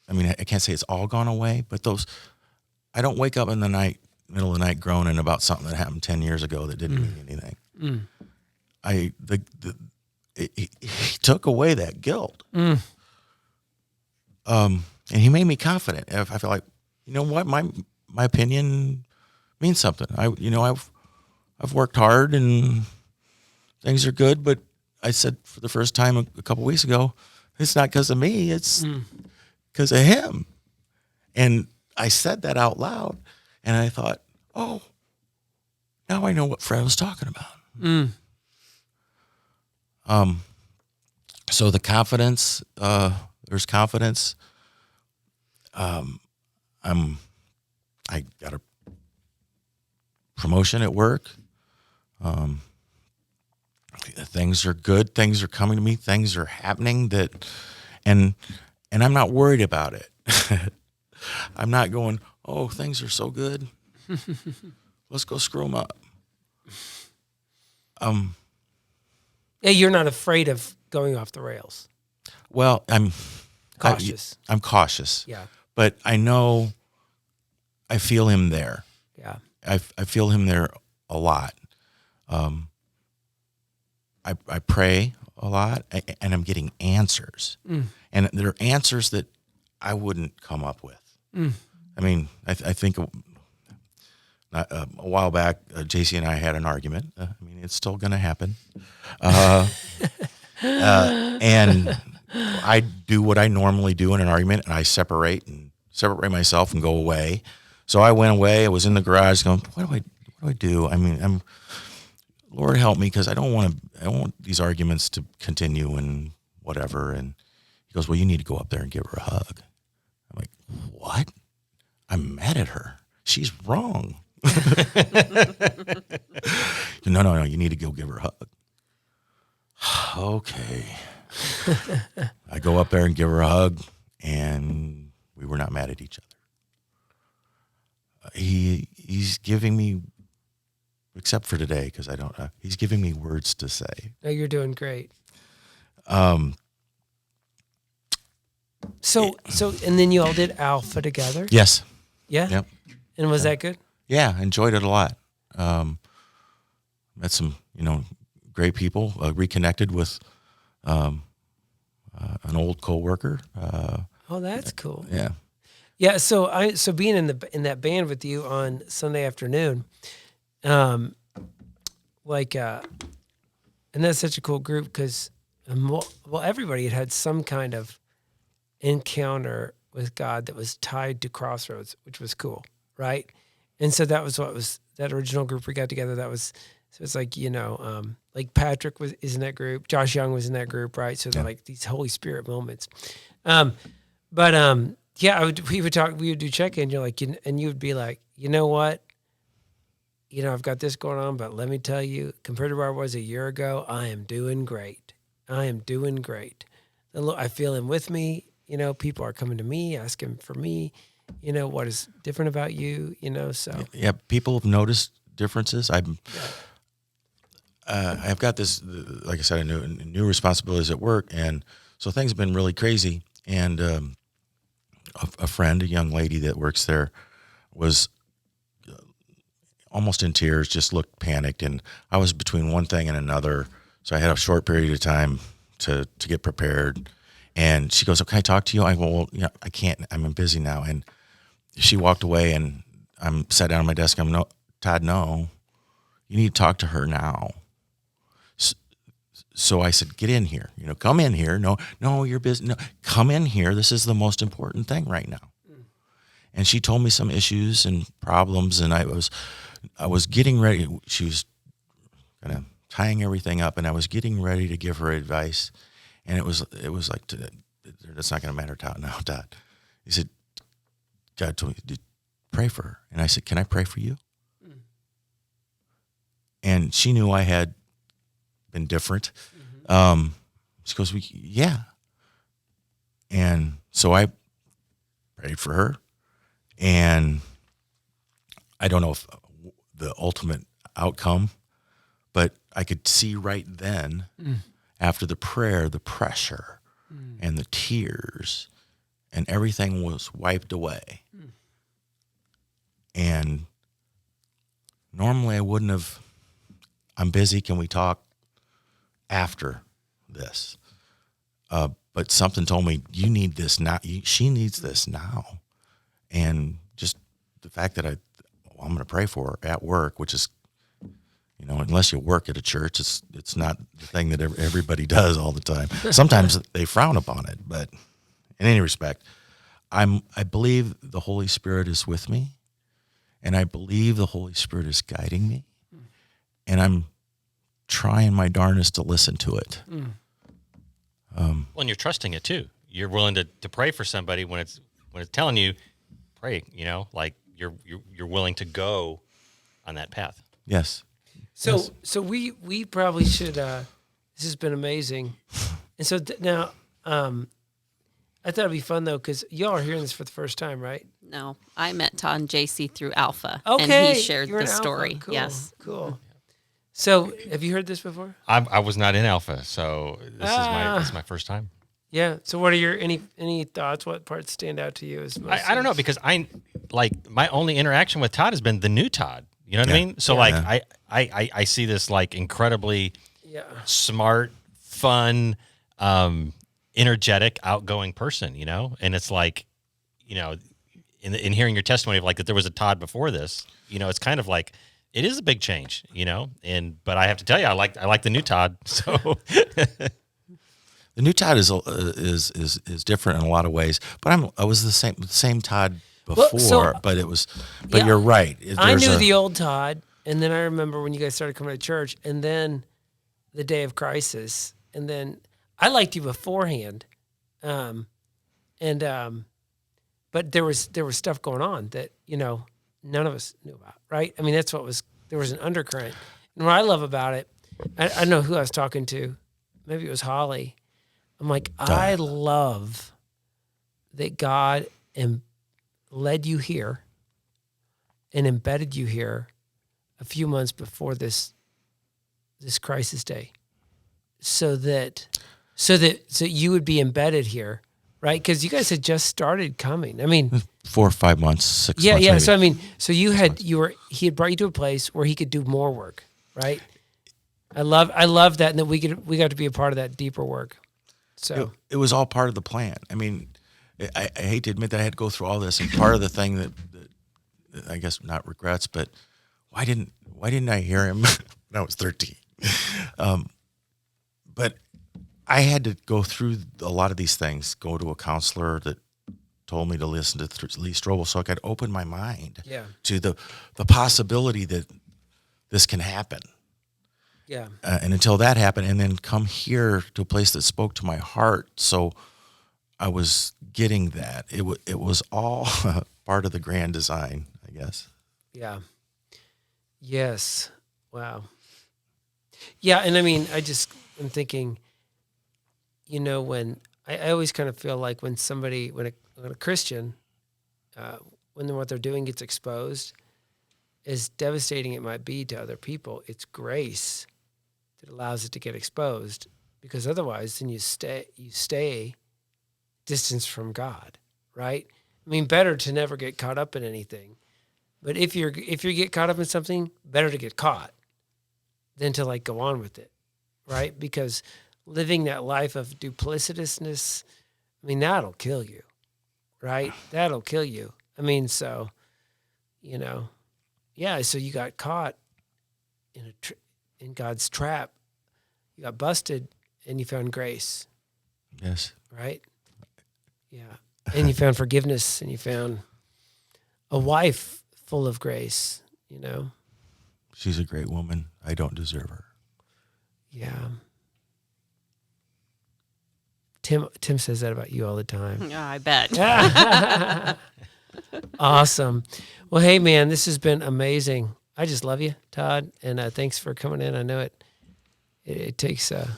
I mean, I can't say it's all gone away, but I don't wake up in the middle of the night groaning about something that happened 10 years ago that didn't mean anything. He took away that guilt. And He made me confident. If I feel like, you know what, my opinion means something. I've worked hard and things are good, but I said for the first time a couple weeks ago, it's not because of me, it's because of Him. And I said that out loud, and I thought, oh, now I know what Fred was talking about. So the confidence, there's confidence. I got a promotion at work. Things are good. Things are coming to me. Things are happening and I'm not worried about it. I'm not going, oh, things are so good. Let's go screw them up. Yeah, you're not afraid of going off the rails. Well, I'm Cautious. I'm cautious. Yeah. But I know I feel Him there. Yeah. I feel Him there a lot. I pray a lot, and I'm getting answers. And there are answers that I wouldn't come up with. I mean, I think a while back, JC and I had an argument. I mean, it's still going to happen. And I do what I normally do in an argument, and I separate myself and go away. So I went away. I was in the garage going, what do I do? I mean, Lord help me, because I don't want these arguments to continue and whatever. And He goes, well, you need to go up there and give her a hug. I'm like, what? I'm mad at her. She's wrong. No, you need to go give her a hug. Okay. I go up there and give her a hug, and we were not mad at each other. He's giving me, except for today, because I don't. He's giving me words to say. No, you're doing great. So, and then you all did Alpha together. Yes. Yeah. Yep. And was that good? Yeah, enjoyed it a lot. Met some, great people. Reconnected with an old coworker. Oh, that's cool. Yeah. Yeah. So being in that band with you on Sunday afternoon, and that's such a cool group because, everybody had some kind of encounter with God that was tied to Crossroads, which was cool, right? And so that was that original group we got together. So it's like, like Patrick is in that group. Josh Young was in that group, right? So they're like these Holy Spirit moments. We would talk, we would do check-in. You're like, and you would be like, you know what? I've got this going on, but let me tell you, compared to where I was a year ago, I am doing great. I am doing great. I feel him with me. People are coming to me, asking for me, what is different about you, so. Yeah, people have noticed differences. I've got this, like I said, new responsibilities at work, and so things have been really crazy. And a friend, a young lady that works there, was almost in tears, just looked panicked, and I was between one thing and another, so I had a short period of time to get prepared. And she goes, "Oh, can I talk to you?" I go, "Well, I can't. I'm busy now." And she walked away, and I'm sat down at my desk. No, Todd, no, you need to talk to her now. So I said, "Get in here. Come in here. No, you're busy. No, come in here. This is the most important thing right now." And she told me some issues and problems, and I was getting ready. She was kind of tying everything up, and I was getting ready to give her advice. And it was like, that's not going to matter now, Todd. He said, God told me to pray for her. And I said, "Can I pray for you?" And she knew I had been different. She goes, "Yeah." And so I prayed for her. And I don't know if the ultimate outcome, but I could see right then, after the prayer, the pressure and the tears, and everything was wiped away. And normally I wouldn't have, "I'm busy, can we talk after this?" But something told me, you need this now. She needs this now. And just the fact that I'm going to pray for her at work, which is, unless you work at a church, it's not the thing that everybody does all the time. Sometimes they frown upon it, but in any respect, I believe the Holy Spirit is with me, and I believe the Holy Spirit is guiding me, and I'm trying my darnest to listen to it. Well, and you're trusting it too. You're willing to pray for somebody when it's telling you, pray, like you're willing to go on that path. Yes. So we probably should. This has been amazing, and so now I thought it'd be fun though, because y'all are hearing this for the first time, right? No, I met Todd and JC through Alpha, Okay, and he shared you're in the story. Alpha. Cool, Yes. cool. So have you heard this before? I was not in Alpha, so this is my first time. Yeah. So what are your any thoughts? What parts stand out to you as most? I don't know, because my only interaction with Todd has been the new Todd. You know what I mean? So I see this like incredibly smart, fun, energetic, outgoing person, and it's like, in hearing your testimony of like that there was a Todd before this, it's kind of like, it is a big change, but I have to tell you, I like the new Todd. So the new Todd is different in a lot of ways, but I was the same Todd before, but you're right. I knew the old Todd, and then I remember when you guys started coming to church, and then the day of crisis, and then I liked you beforehand, but there was stuff going on that none of us knew about, right? I mean, there was an undercurrent, and what I love about it, I don't know who I was talking to, maybe it was Holly. I'm like, I love that God led you here and embedded you here a few months before this crisis day, so you would be embedded here, right? Because you guys had just started coming. I mean, 4 or 5 months, 6 months. Yeah. Maybe. So I mean, he had brought you to a place where he could do more work, right? I love that, and that we got to be a part of that deeper work. So it was all part of the plan. I mean, I hate to admit that I had to go through all this, and part of the thing that I guess not regrets, but why didn't I hear him when I was 13? But I had to go through a lot of these things, go to a counselor that told me to listen to Lee Strobel so I could open my mind to the possibility that this can happen. Yeah. And until that happened, and then come here to a place that spoke to my heart. So I was getting that. It was all part of the grand design, I guess. Yeah. Yes. Wow. Yeah, and I mean, I'm thinking, when I always kind of feel like when a Christian, when what they're doing gets exposed, as devastating it might be to other people, it's grace that allows it to get exposed, because otherwise then you stay distanced from God, right? I mean, better to never get caught up in anything. But if you get caught up in something, better to get caught than to like go on with it, right? Because living that life of duplicitousness, I mean, that'll kill you, right? That'll kill you. I mean, so, so you got caught in God's trap. You got busted and you found grace. Yes. Right? Yeah. And you found forgiveness and you found a wife full of grace, She's a great woman. I don't deserve her. Yeah. Tim says that about you all the time. Yeah, I bet. Awesome. Well, hey, man, this has been amazing. I just love you, Todd, and thanks for coming in. I know it takes, it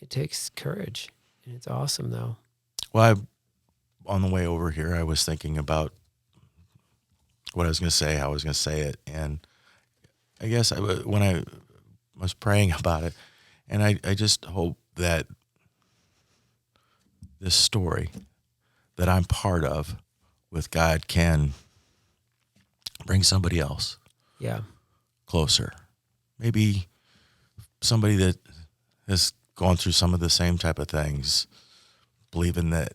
takes courage, and it's awesome, though. Well, on the way over here, I was thinking about what I was going to say, how I was going to say it, and I guess when I was praying about it, and I just hope that this story that I'm part of with God can bring somebody else closer. Maybe somebody that has gone through some of the same type of things, believing that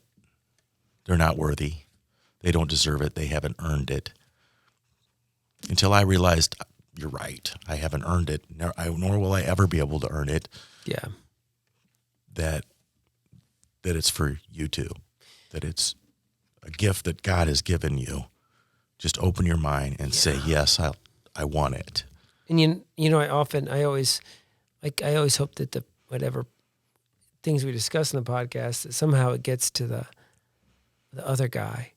they're not worthy, they don't deserve it, they haven't earned it. Until I realized, you're right, I haven't earned it, nor will I ever be able to earn it. Yeah. That it's for you too, that it's a gift that God has given you. Just open your mind and say, yes, I want it. And I always hope that the whatever things we discuss in the podcast, that somehow it gets to the other guy,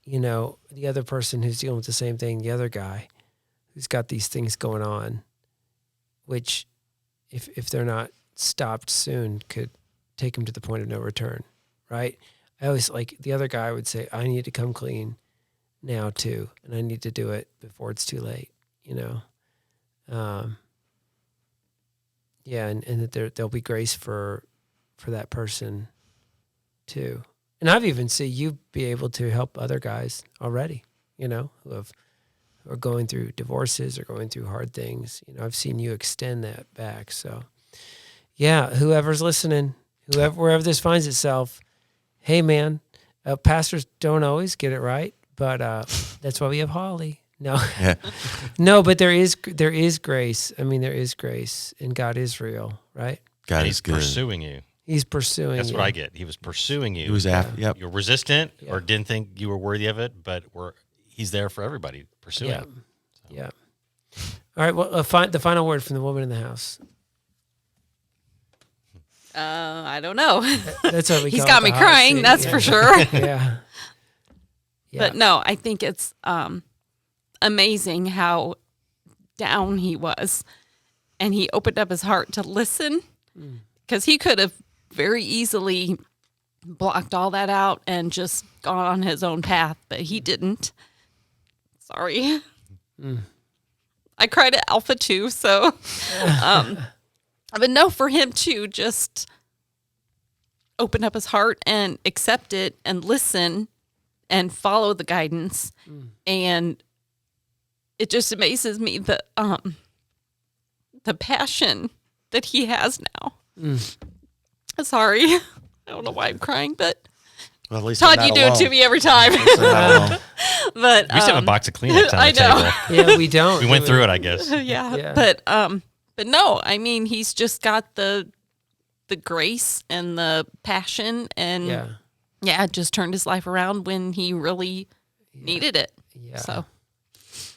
the other person who's dealing with the same thing, the other guy who's got these things going on, which if they're not stopped soon could take them to the point of no return, right? I always the other guy would say, I need to come clean now too, and I need to do it before it's too late, and that there'll be grace for that person too. And I've even seen you be able to help other guys already, who are going through divorces or going through hard things. I've seen you extend that back. So yeah, whoever's listening, wherever this finds itself, hey man, pastors don't always get it right, but that's why we have Holly. No, no, but there is grace. I mean, there is grace, and God is real, right? God is good. Pursuing you. He's pursuing. That's you. what I get. He was pursuing you. He was after. Yep. You're resistant or didn't think you were worthy of it, but he's there for everybody pursuing. Yeah. So. Yeah. All right. Well, the final word from the woman in the house. I don't know. That's what we. He's got me crying. That's for sure. Yeah. But no, I think it's amazing how down he was, and he opened up his heart to listen, because he could have very easily blocked all that out and just gone on his own path, but he didn't. Sorry. I cried at Alpha too, so but no, for him to just open up his heart and accept it and listen and follow the guidance. And it just amazes me the passion that he has now. Sorry. I don't know why I'm crying, but well, at least Todd, you do it to me every time. But we used to have a box of Kleenex on the table. Yeah, we don't. We went through it, I guess. Yeah. But no, I mean, he's just got the grace and the passion, and it just turned his life around when he really needed it. Yeah. So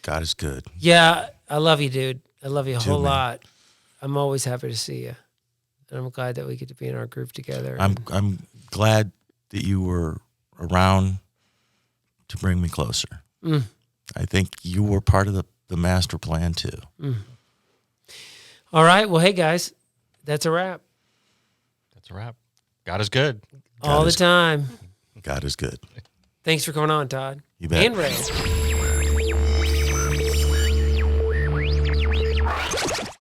God is good. Yeah, I love you, dude. I love you a whole lot. I'm always happy to see you, and I'm glad that we get to be in our group together. I'm glad that you were around to bring me closer. I think you were part of the the master plan too. All right. Well, hey guys, that's a wrap. That's a wrap. God is good. All the time. God is good. Thanks for coming on, Todd. You bet. And Ray.